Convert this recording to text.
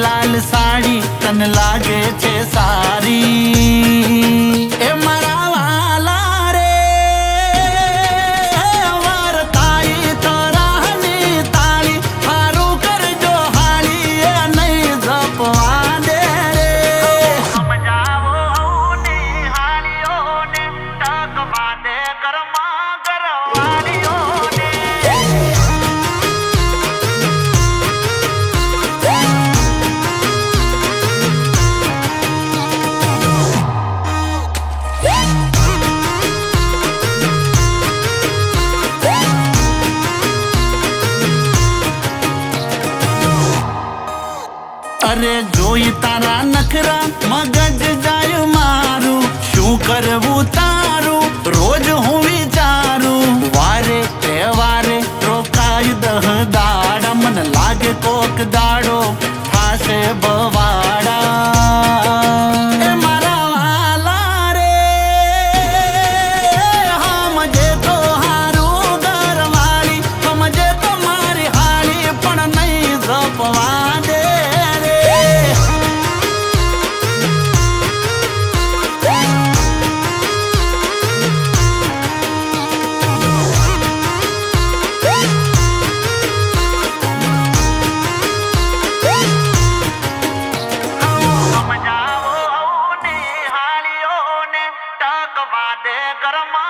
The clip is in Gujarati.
લાલ સાડી તને લાગે છે સારી એ મારા વાલા રે વારતાઈ તરાની તાળી હારું કરજો હાળી એ નહીં જપવા દે રે સમજાવો ને હાળીઓને ટકવા દે ઘરમાં ઘરવાળીઓને અરે જોઈ તારા નખરા મગજ જાય મારું શું કરવું તારું રોજ હું વિચારું વારે તહેવારે રોકાય દહ દાડા મને લાગે કોક દાડો થાશે બવાડા એ મારા વાલા રે સમજે તો હારું ઘરવાળી સમજે તો મારી હાળી પણ નહીં જપવા દે ટકવા દે ઘરમાં